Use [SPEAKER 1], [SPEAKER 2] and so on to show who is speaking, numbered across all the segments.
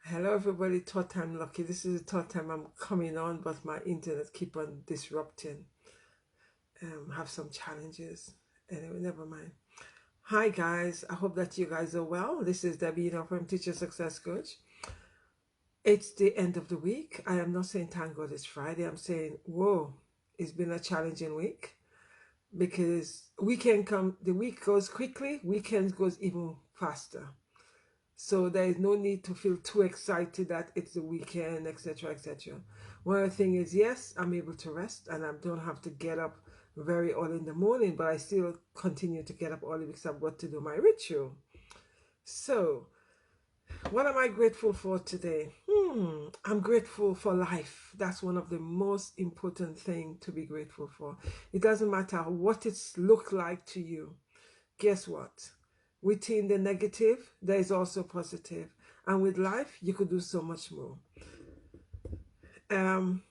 [SPEAKER 1] Hello everybody, third time lucky. This is the third time I'm coming on, but my internet keep on disrupting. Have some challenges. Anyway, never mind. Hi guys, I hope that you guys are well. This is Debbie from Teacher Success Coach. It's the end of the week. I am not saying thank God it's Friday. I'm saying, whoa, it's been a challenging week because the week goes quickly, weekends goes even faster. So there is no need to feel too excited that it's the weekend, etc., etc. One other thing is, yes, I'm able to rest and I don't have to get up very early in the morning, but I still continue to get up early because I've got to do my ritual. So, what am I grateful for today? I'm grateful for life. That's one of the most important things to be grateful for. It doesn't matter what it's looked like to you. Guess what? Within the negative, there is also positive. And with life, you could do so much more. Um,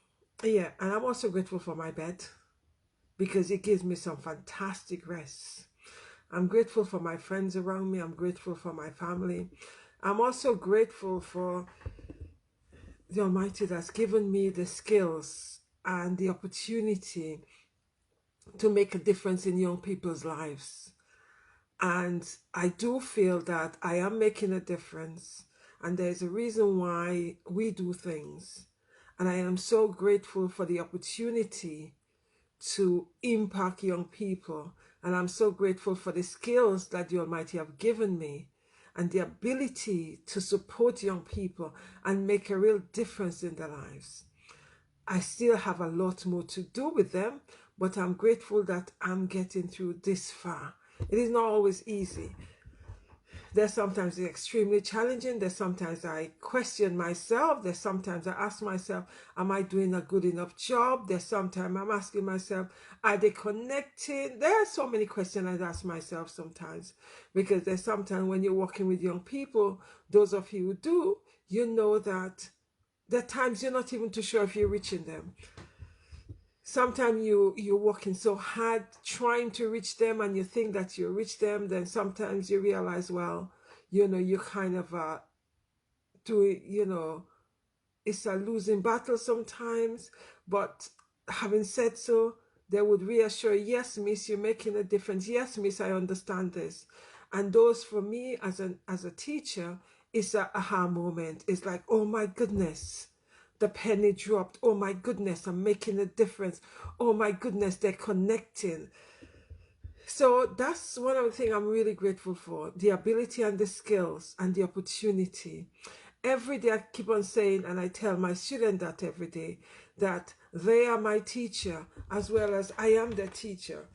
[SPEAKER 1] yeah, and I'm also grateful for my bed because it gives me some fantastic rest. I'm grateful for my friends around me. I'm grateful for my family. I'm also grateful for the Almighty that's given me the skills and the opportunity to make a difference in young people's lives. And I do feel that I am making a difference, and there's a reason why we do things. And I am so grateful for the opportunity to impact young people. And I'm so grateful for the skills that the Almighty have given me and the ability to support young people and make a real difference in their lives. I still have a lot more to do with them, but I'm grateful that I'm getting through this far. It is not always easy. There's sometimes it's extremely challenging. There's sometimes I question myself. There's sometimes I ask myself, am I doing a good enough job? There's sometimes I'm asking myself, are they connecting? There are so many questions I ask myself sometimes, because there's sometimes when you're working with young people, those of you who do, you know that there are times you're not even too sure if you're reaching them. Sometimes you're working so hard trying to reach them and you think that you reach them, then sometimes you realize, well, you kind of doing, it's a losing battle sometimes. But having said so, they would reassure, yes miss, you're making a difference, yes miss, I understand this. And those, for me as a teacher, it's a aha moment. It's like, oh my goodness, the penny dropped. Oh my goodness, I'm making a difference. Oh my goodness, they're connecting. So that's one of the things I'm really grateful for, the ability and the skills and the opportunity. Every day I keep on saying, and I tell my students that every day, that they are my teacher as well as I am their teacher,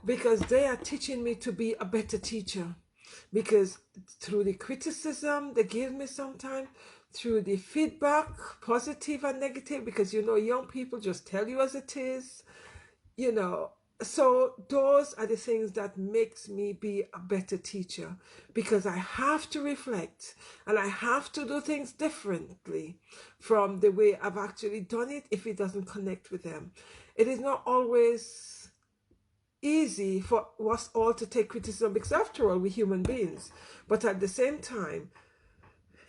[SPEAKER 1] because they are teaching me to be a better teacher. Because through the criticism they give me sometimes, through the feedback, positive and negative, because young people just tell you as it is, you know so those are the things that makes me be a better teacher, because I have to reflect and I have to do things differently from the way I've actually done it if it doesn't connect with them. It is not always easy for us all to take criticism, because after all, we're human beings. But at the same time,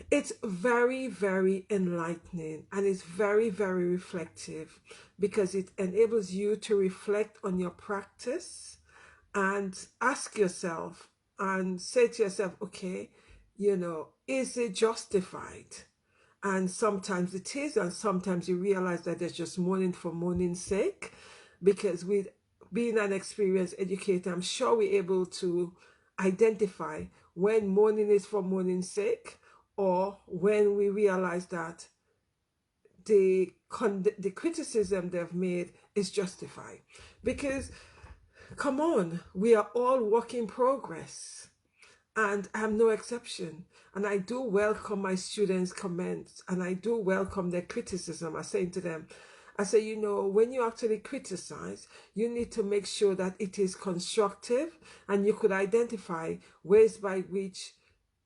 [SPEAKER 1] it's very, very enlightening and it's very, very reflective, because it enables you to reflect on your practice and ask yourself and say to yourself, okay, is it justified? And sometimes it is, and sometimes you realize that there's just mourning for mourning's sake. Because with being an experienced educator, I'm sure we're able to identify when mourning is for mourning's sake, or when we realize that the criticism they've made is justified. Because, come on, we are all work in progress, and I'm no exception. And I do welcome my students' comments, and I do welcome their criticism. I say to them, I say, when you actually criticize, you need to make sure that it is constructive, and you could identify ways by which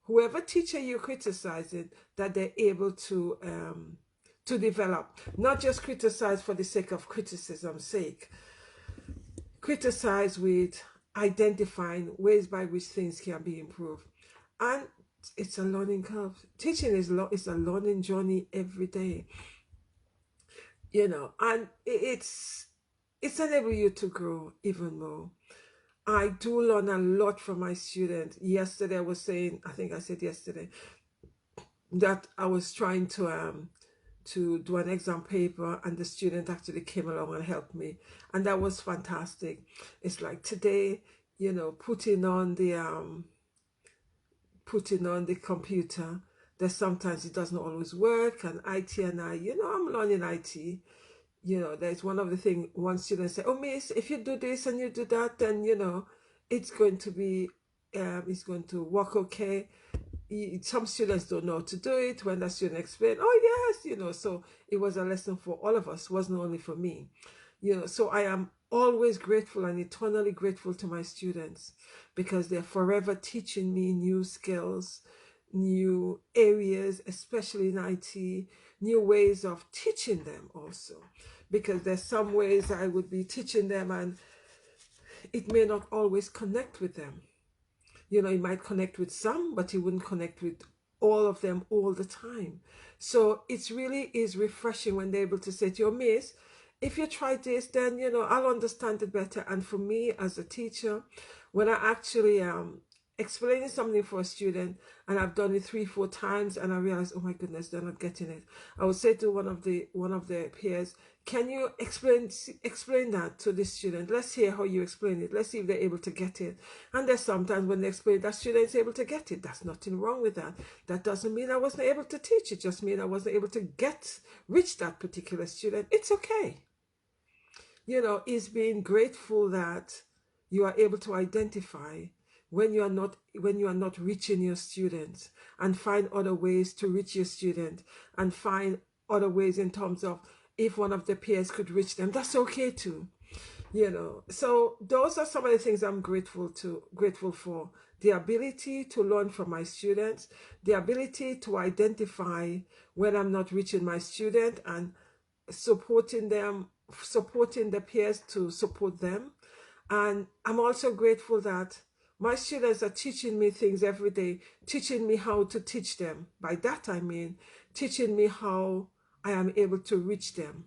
[SPEAKER 1] whoever teacher you're criticizing, that they're able to develop. Not just criticize for the sake of criticism's sake. Criticize with identifying ways by which things can be improved. And it's a learning curve. Teaching is a learning journey every day, and it's enable you to grow even more. I do learn a lot from my students. Yesterday I was saying, I think I said yesterday, that I was trying to do an exam paper, and the student actually came along and helped me, and that was fantastic. It's like today, putting on the computer, that sometimes it doesn't always work, and IT, and I'm learning IT. There's one of the things one student said, oh miss, if you do this and you do that, then it's going to be it's going to work okay. Some students don't know how to do it. When the student explained, oh yes, so it was a lesson for all of us, wasn't only for me. So I am always grateful and eternally grateful to my students, because they're forever teaching me new skills, new areas, especially in IT, new ways of teaching them also, because there's some ways I would be teaching them and it may not always connect with them. It might connect with some, but it wouldn't connect with all of them all the time. So it really is refreshing when they're able to say to you, miss, if you try this, then I'll understand it better. And for me as a teacher, when I actually explaining something for a student and I've done it 3-4 times and I realize, oh my goodness, they're not getting it, I would say to one of the peers, can you explain that to this student? Let's hear how you explain it. Let's see if they're able to get it. And there's sometimes when they explain, that student is able to get it. That's nothing wrong with that. That doesn't mean I wasn't able to teach. It just means I wasn't able to reach that particular student. It's okay. Is being grateful that you are able to identify when you are not reaching your students, and find other ways to reach your student, and find other ways in terms of if one of the peers could reach them, that's okay too. So those are some of the things I'm grateful for: the ability to learn from my students, the ability to identify when I'm not reaching my student, and supporting the peers to support them. And I'm also grateful that my students are teaching me things every day, teaching me how to teach them. By that I mean teaching me how I am able to reach them.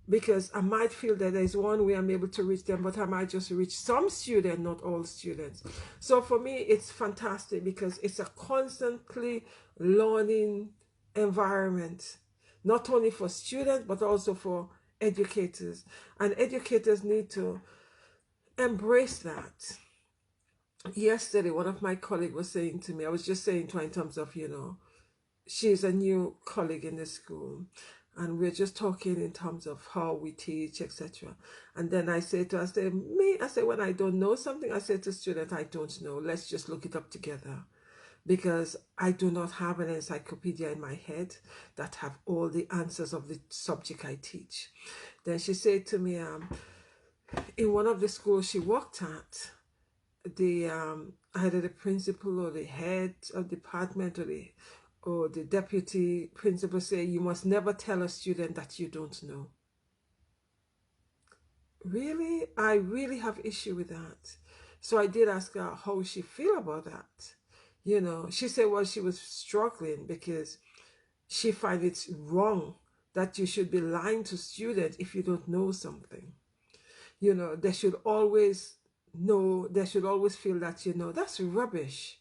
[SPEAKER 1] Because I might feel that there's one way I'm able to reach them, but I might just reach some students, not all students. So for me, it's fantastic because it's a constantly learning environment, not only for students, but also for educators. And educators need to embrace that. Yesterday, one of my colleagues was saying to me, I was just saying to her in terms of, she's a new colleague in the school, and we're just talking in terms of how we teach, etc. And then I say to her, I say, when I don't know something, I say to students, I don't know, let's just look it up together. Because I do not have an encyclopedia in my head that have all the answers of the subject I teach. Then she said to me, in one of the schools she worked at, either the principal or the head of department or the deputy principal say, you must never tell a student that you don't know. Really? I really have issue with that. So I did ask her how she feel about that. She said, well, she was struggling because she finds it's wrong that you should be lying to students if you don't know something. They should always know, they should always feel that, that's rubbish.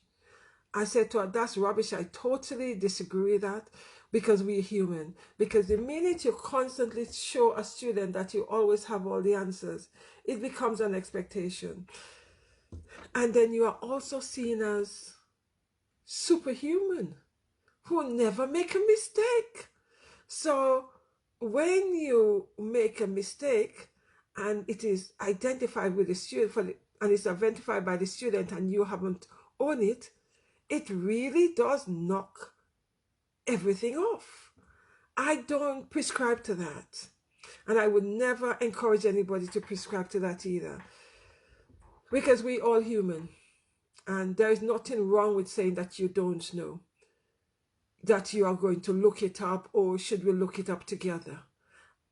[SPEAKER 1] I said to her, that's rubbish. I totally disagree with that, because we're human. Because the minute you constantly show a student that you always have all the answers, it becomes an expectation. And then you are also seen as superhuman, who never make a mistake. So when you make a mistake and it is identified with the student, and it's identified by the student, and you haven't owned it, it really does knock everything off. I don't prescribe to that. And I would never encourage anybody to prescribe to that either. Because we're all human. And there is nothing wrong with saying that you don't know, that you are going to look it up, or should we look it up together.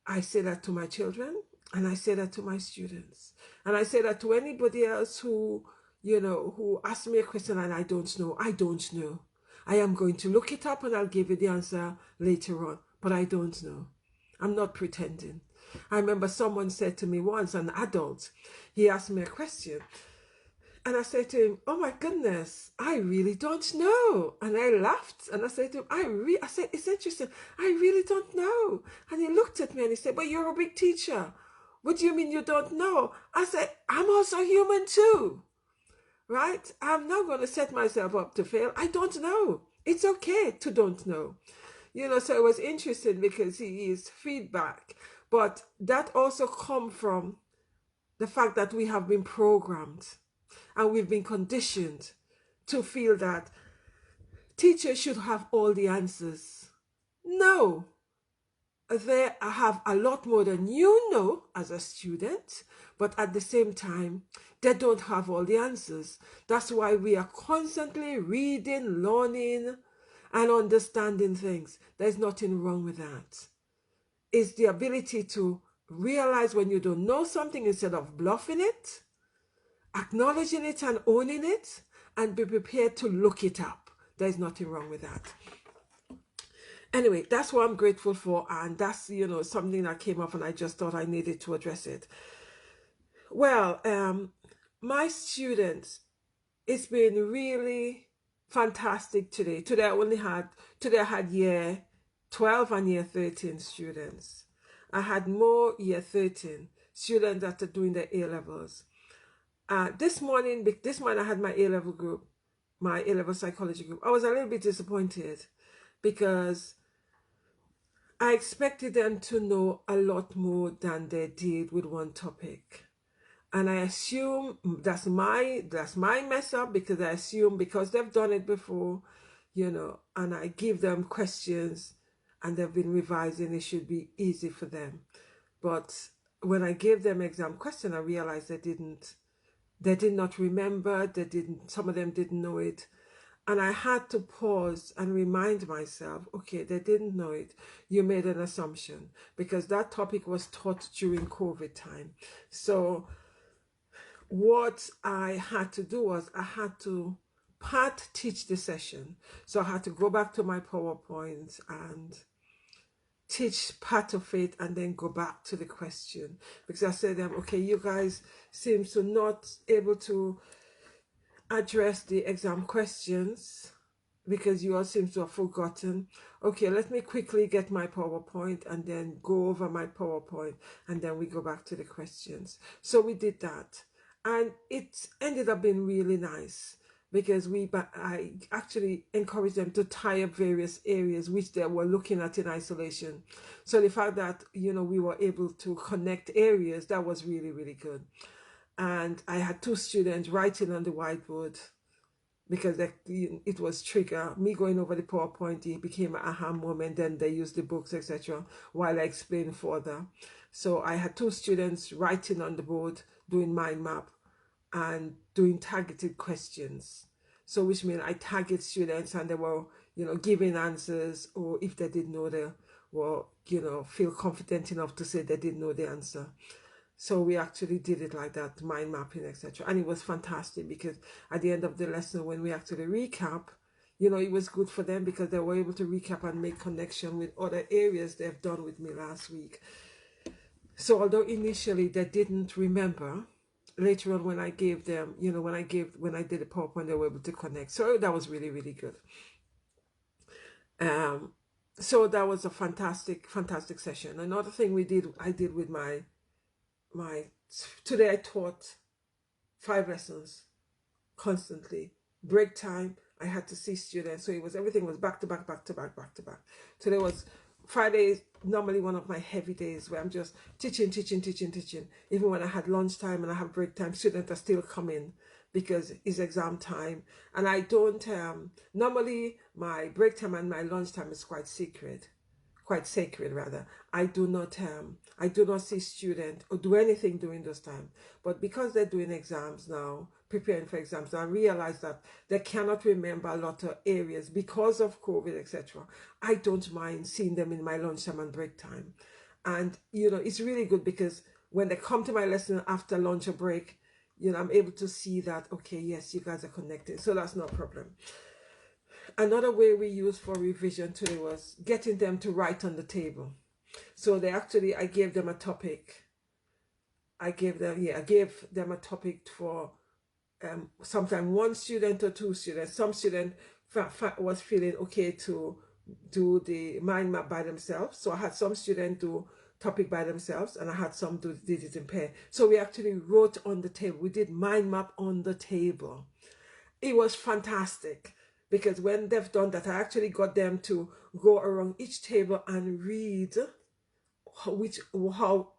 [SPEAKER 1] I say that to my children, and I say that to my students. And I say that to anybody else who asks me a question and I don't know. I don't know. I am going to look it up and I'll give you the answer later on, but I don't know. I'm not pretending. I remember someone said to me once, an adult, he asked me a question, and I said to him, "Oh my goodness, I really don't know." And I laughed and I said to him, I said, "It's interesting. I really don't know." And he looked at me and he said, "But you're a big teacher. What do you mean you don't know?" I said, "I'm also human too, right? I'm not going to set myself up to fail. I don't know. It's okay to don't know." So it was interesting because he is feedback, but that also come from the fact that we have been programmed and we've been conditioned to feel that teachers should have all the answers. No, they have a lot more than you know as a student, but at the same time, they don't have all the answers. That's why we are constantly reading, learning, and understanding things. There's nothing wrong with that. It's the ability to realize when you don't know something instead of bluffing it, acknowledging it and owning it, and be prepared to look it up. There's nothing wrong with that. Anyway, that's what I'm grateful for, and that's something that came up and I just thought I needed to address it. Well, my students, it's been really fantastic today. Today I had year 12 and year 13 students. I had more year 13 students that are doing their A-levels. This morning I had my A-level group, my A-level psychology group. I was a little bit disappointed because I expected them to know a lot more than they did with one topic. And I assume that's my mess up, because I assume because they've done it before, and I give them questions and they've been revising, it should be easy for them. But when I gave them exam question, I realized they did not remember, some of them didn't know it. And I had to pause and remind myself, okay, they didn't know it. You made an assumption because that topic was taught during COVID time. So what I had to do was I had to teach the session. So I had to go back to my PowerPoint and teach part of it and then go back to the question, because I said, okay, you guys seem to not able to address the exam questions because you all seem to have forgotten. Okay, let me quickly get my PowerPoint and then go over my PowerPoint and then we go back to the questions. So we did that and it ended up being really nice because I actually encouraged them to tie up various areas which they were looking at in isolation. So the fact that, we were able to connect areas, that was really, really good. And I had two students writing on the whiteboard because it was trigger. Me going over the PowerPoint, it became an aha moment. Then they used the books, etc., while I explained further. So I had two students writing on the board, doing mind map and doing targeted questions. So which means I target students and they were, giving answers, or if they didn't know, they were, feel confident enough to say they didn't know the answer. So we actually did it like that, mind mapping, etc. And it was fantastic because at the end of the lesson, when we actually recap, it was good for them because they were able to recap and make connection with other areas they've done with me last week. So although initially they didn't remember, later on when I gave them, when I did the PowerPoint, they were able to connect. So that was really, really good. So that was a fantastic session. Another thing I did with today I taught 5 lessons constantly. Break time, I had to see students, so everything was back to back. Today was Friday, normally one of my heavy days where I'm just teaching. Even when I had lunchtime and I have break time, students are still coming because it's exam time. And I don't, normally my break time and my lunchtime is quite sacred rather. I do not see students or do anything during those time. But because they're doing exams now, preparing for exams, I realize that they cannot remember a lot of areas because of COVID, etc. I don't mind seeing them in my lunchtime and break time. And it's really good because when they come to my lesson after lunch or break, I'm able to see that, okay, yes, you guys are connected. So that's no problem. Another way we used for revision today was getting them to write on the table. So I gave them a topic. I gave them a topic for sometimes one student or two students. Some student was feeling okay to do the mind map by themselves. So I had some students do topic by themselves, and I had some did it in pair. So we actually wrote on the table. We did mind map on the table. It was fantastic because when they've done that, I actually got them to go around each table and read how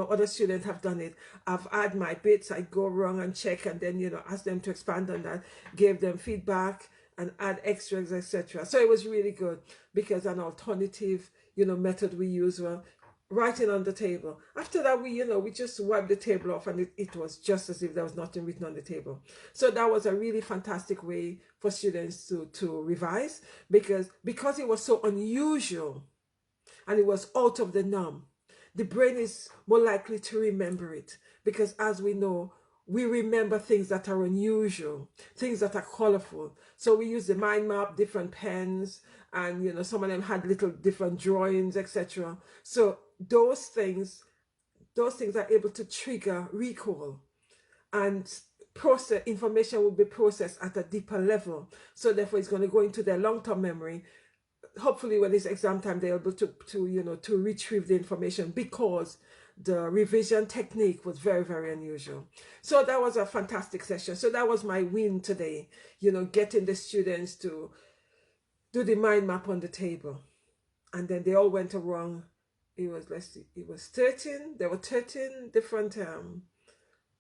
[SPEAKER 1] other students have done it. I've had my bits, I go around and check, and then ask them to expand on that, gave them feedback and add extras, etc. So it was really good because an alternative method we use were writing on the table. After that, we just wiped the table off, and it was just as if there was nothing written on the table. So that was a really fantastic way for students to revise, because it was so unusual and it was out of the norm. The brain is more likely to remember it because, as we know, we remember things that are unusual, things that are colorful. So we use the mind map, different pens, and some of them had little different drawings, etc. So those things are able to trigger recall, and process information will be processed at a deeper level. So therefore, it's going to go into their long-term memory. Hopefully when it's exam time, they're able to retrieve the information, because the revision technique was very, very unusual. So that was a fantastic session. So that was my win today, getting the students to do the mind map on the table. And then they all went around. It was, let's see, it was 13. There were 13 different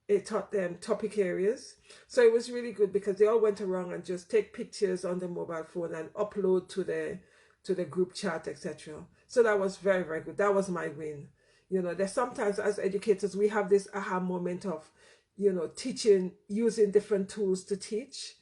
[SPEAKER 1] it taught them topic areas. So it was really good because they all went around and just take pictures on the mobile phone and upload to the group chat, etc. So that was very, very good. That was my win. There's sometimes as educators we have this aha moment of teaching using different tools to teach,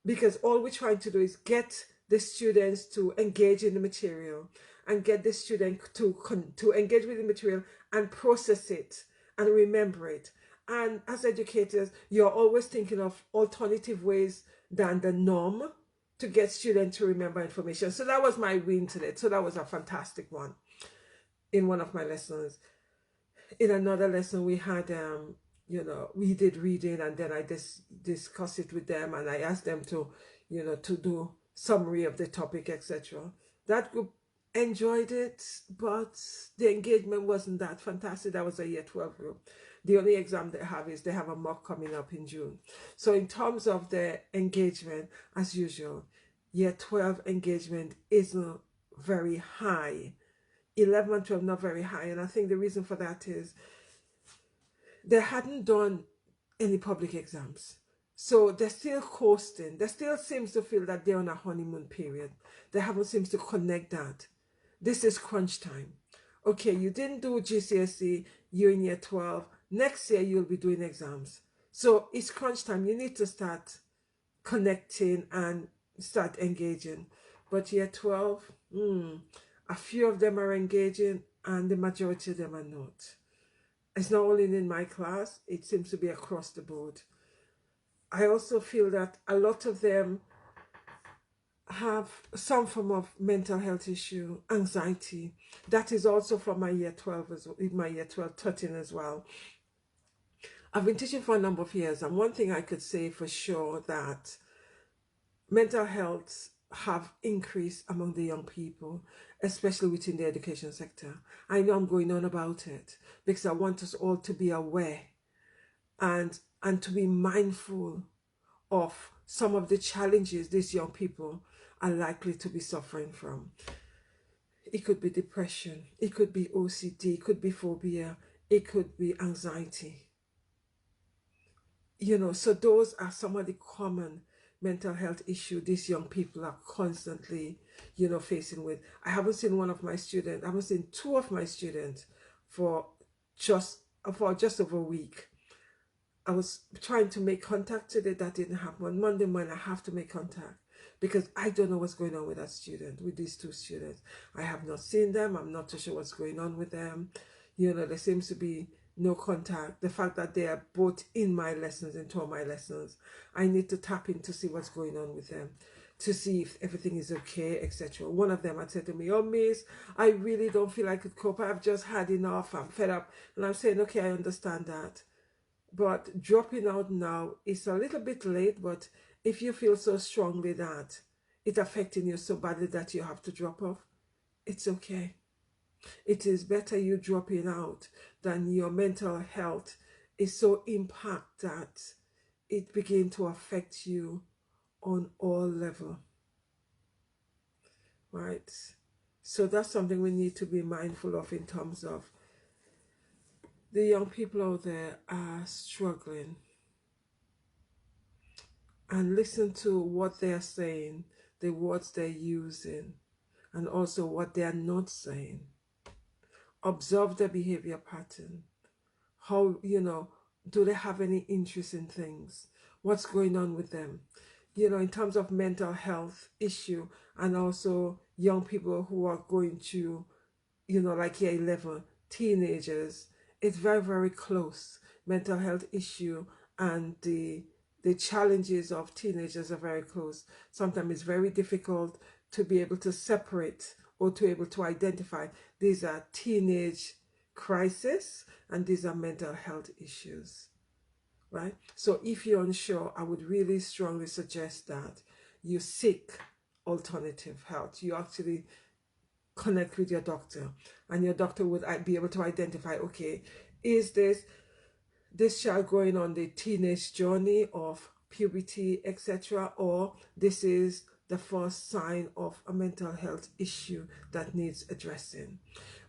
[SPEAKER 1] because all we're trying to do is get the students to engage in the material and get the student to engage with the material and process it and remember it. And as educators, you're always thinking of alternative ways than the norm to get students to remember information. So that was my win today. So that was a fantastic one in one of my lessons. In another lesson, we had, we did reading, and then I discussed it with them, and I asked them to, to do summary of the topic, etc. That group enjoyed it, but the engagement wasn't that fantastic. That was a year 12 group. The only exam they have is they have a mock coming up in June. So in terms of the engagement, as usual, year 12 engagement isn't very high. 11 and 12 not very high. And I think the reason for that is they hadn't done any public exams. So they're still coasting. They still seems to feel that they're on a honeymoon period. They haven't seems to connect that. This is crunch time. Okay, you didn't do GCSE, you're in year 12. Next year, you'll be doing exams. So it's crunch time. You need to start connecting and start engaging. But year 12, a few of them are engaging and the majority of them are not. It's not only in my class, it seems to be across the board. I also feel that a lot of them have some form of mental health issue, anxiety. That is also from my year 12 as well, in my year 12, 13 as well. I've been teaching for a number of years, and one thing I could say for sure that mental health have increased among the young people, especially within the education sector. I know I'm going on about it because I want us all to be aware and to be mindful of some of the challenges these young people are likely to be suffering from. It could be depression, it could be OCD, it could be phobia, it could be anxiety. So those are some of the common mental health issues these young people are constantly, facing with. I haven't seen one of my students, I haven't seen two of my students for just over a week. I was trying to make contact today, that didn't happen. On Monday morning, I have to make contact because I don't know what's going on with with these two students. I have not seen them. I'm not too sure what's going on with them. There seems to be no contact. The fact that they are both in my lessons, into all my lessons, I need to tap in to see what's going on with them. to see if everything is okay, etc. One of them had said to me, "Oh, Miss, I really don't feel I could cope. I've just had enough. I'm fed up." And I'm saying, "Okay, I understand that. But dropping out now is a little bit late, but if you feel so strongly that it's affecting you so badly that you have to drop off, it's okay. It is better you dropping out than your mental health is so impact that it begin to affect you on all level, right? So that's something we need to be mindful of in terms of the young people out there are struggling, and listen to what they're saying, the words they're using, and also what they are not saying. Observe their behavior pattern. How, do they have any interest in things? What's going on with them? In terms of mental health issue, and also young people who are going to, like year 11, teenagers, it's very, very close. Mental health issue and the challenges of teenagers are very close. Sometimes it's very difficult to be able to separate or to be able to identify these are teenage crisis and these are mental health issues, right? So if you're unsure, I would really strongly suggest that you seek alternative health. You actually connect with your doctor, and your doctor would be able to identify, okay, is this child going on the teenage journey of puberty, etc., or this is the first sign of a mental health issue that needs addressing.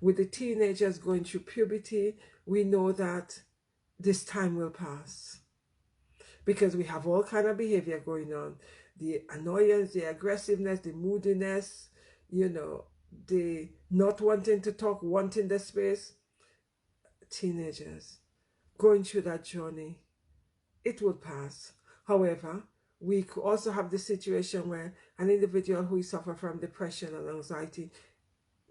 [SPEAKER 1] With the teenagers going through puberty, we know that this time will pass because we have all kind of behavior going on. The annoyance, the aggressiveness, the moodiness, the not wanting to talk, wanting the space. Teenagers going through that journey, it will pass. However, we could also have the situation where an individual who suffers from depression and anxiety,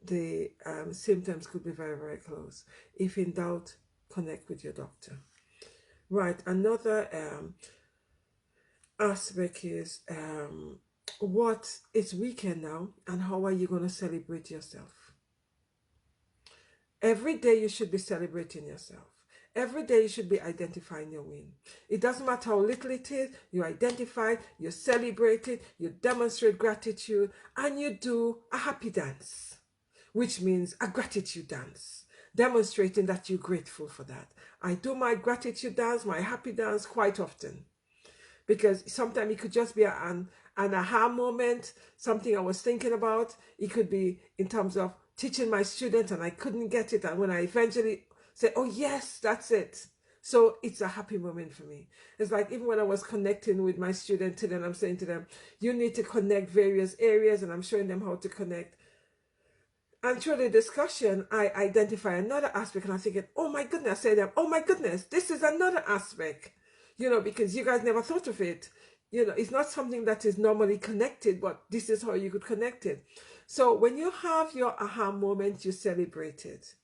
[SPEAKER 1] the symptoms could be very, very close. If in doubt, connect with your doctor. Right, another aspect is what is weekend now, and how are you going to celebrate yourself? Every day you should be celebrating yourself. Every day you should be identifying your win. It doesn't matter how little it is, you identify it, you celebrate it, you demonstrate gratitude, and you do a happy dance, which means a gratitude dance, demonstrating that you're grateful for that. I do my gratitude dance, my happy dance quite often, because sometimes it could just be an aha moment, something I was thinking about. It could be in terms of teaching my students and I couldn't get it, and when I eventually say, oh yes, that's it, so it's a happy moment for me. It's like even when I was connecting with my students today, and I'm saying to them, you need to connect various areas, and I'm showing them how to connect. And through the discussion, I identify another aspect, and I'm thinking, oh my goodness, I say to them, oh my goodness, this is another aspect, because you guys never thought of it. It's not something that is normally connected, but this is how you could connect it. So when you have your aha moment, you celebrate it.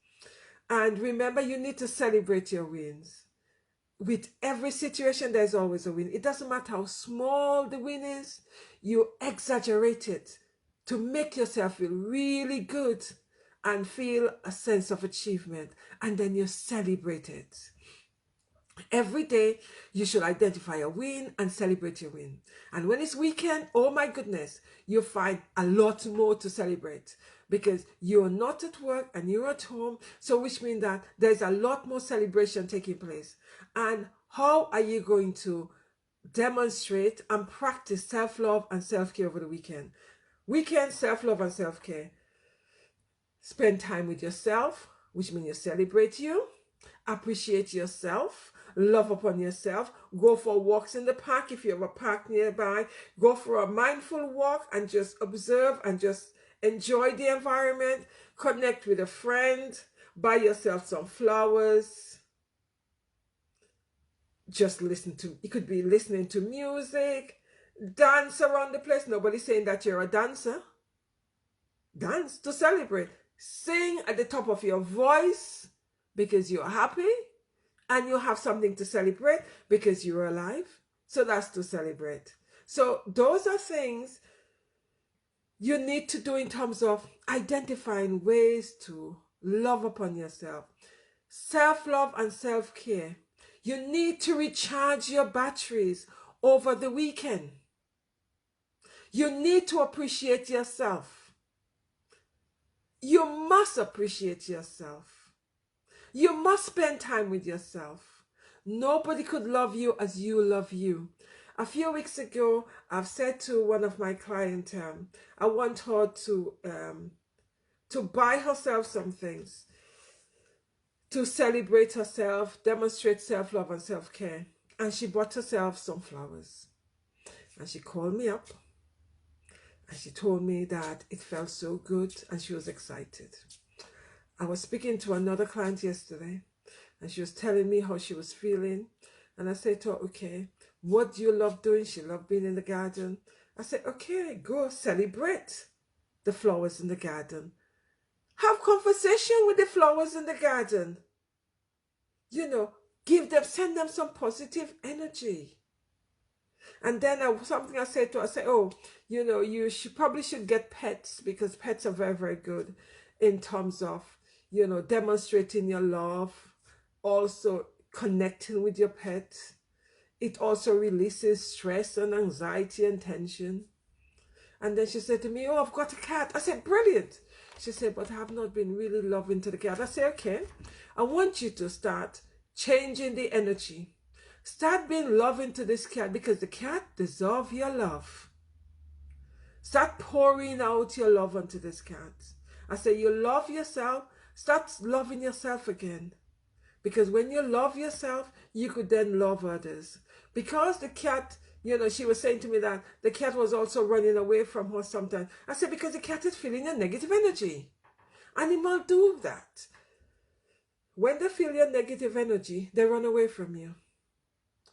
[SPEAKER 1] And remember, you need to celebrate your wins. With every situation, there's always a win. It doesn't matter how small the win is, you exaggerate it to make yourself feel really good and feel a sense of achievement, and then you celebrate it. Every day you should identify a win and celebrate your win. And when it's weekend, oh my goodness, you find a lot more to celebrate because you're not at work and you're at home. So which means that there's a lot more celebration taking place. And how are you going to demonstrate and practice self-love and self-care over the weekend? Weekend self-love and self-care. Spend time with yourself, which means you celebrate you, appreciate yourself, love upon yourself, go for walks in the park if you have a park nearby, go for a mindful walk and just observe and just enjoy the environment, connect with a friend, buy yourself some flowers, just it could be listening to music, dance around the place. Nobody's saying that you're a dancer. Dance to celebrate. Sing at the top of your voice because you're happy and you have something to celebrate because you're alive. So that's to celebrate. So those are things you need to do in terms of identifying ways to love upon yourself. Self-love and self-care. You need to recharge your batteries over the weekend. You need to appreciate yourself. You must appreciate yourself. You must spend time with yourself. Nobody could love you as you love you. A few weeks ago, I've said to one of my clients, I want her to buy herself some things, to celebrate herself, demonstrate self-love and self-care. And she bought herself some flowers. And she called me up and she told me that it felt so good and she was excited. I was speaking to another client yesterday and she was telling me how she was feeling. And I said to her, okay, what do you love doing? She loved being in the garden. I said, okay, go celebrate the flowers in the garden. Have conversation with the flowers in the garden. You know, send them some positive energy. And then something I said to her, I said, oh, you know, probably should get pets because pets are very, very good in terms of, you know, demonstrating your love, also connecting with your pet. It also releases stress and anxiety and tension. And then she said to me, oh, I've got a cat. I said, brilliant. She said, but I have not been really loving to the cat. I said, okay, I want you to start changing the energy. Start being loving to this cat because the cat deserves your love. Start pouring out your love onto this cat. I say, you love yourself, start loving yourself again. Because when you love yourself, you could then love others. Because the cat, you know, she was saying to me that the cat was also running away from her sometimes. I said, because the cat is feeling a negative energy. Animals do that. When they feel your negative energy, they run away from you.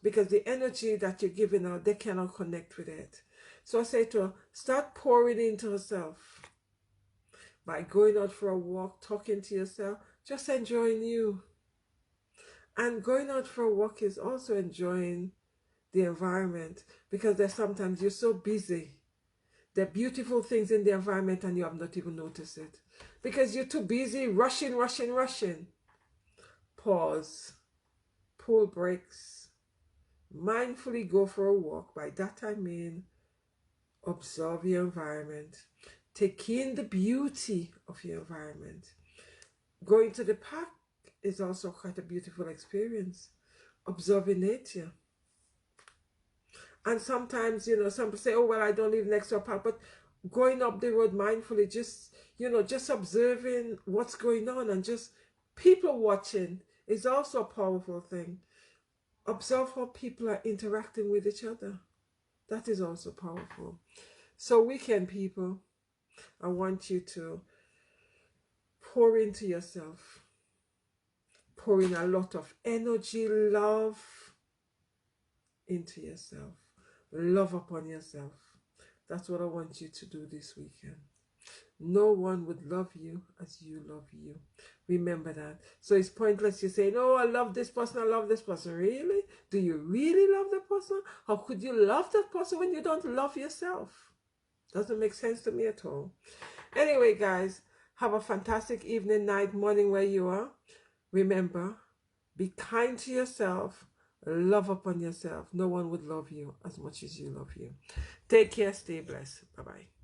[SPEAKER 1] Because the energy that you're giving out, they cannot connect with it. So I say to her, start pouring into herself. By going out for a walk, talking to yourself, just enjoying you. And going out for a walk is also enjoying the environment because there's sometimes you're so busy. There are beautiful things in the environment and you have not even noticed it. Because you're too busy rushing. Pause. Pull brakes. Mindfully go for a walk. By that I mean observe your environment. Take in the beauty of your environment. Going to the park is also quite a beautiful experience. Observing nature. And sometimes, you know, some people say, oh, well, I don't live next to a park. But going up the road mindfully, just, you know, just observing what's going on and just people watching is also a powerful thing. Observe how people are interacting with each other. That is also powerful. So weekend people, I want you to pour into yourself. Pour in a lot of energy, love into yourself. Love upon yourself. That's what I want you to do this weekend. No one would love you as you love you. Remember that. So it's pointless you saying, oh, I love this person, I love this person. Really? Do you really love that person? How could you love that person when you don't love yourself? Doesn't make sense to me at all. Anyway, guys, have a fantastic evening, night, morning where you are. Remember, be kind to yourself. Love upon yourself. No one would love you as much as you love you. Take care. Stay blessed. Bye-bye.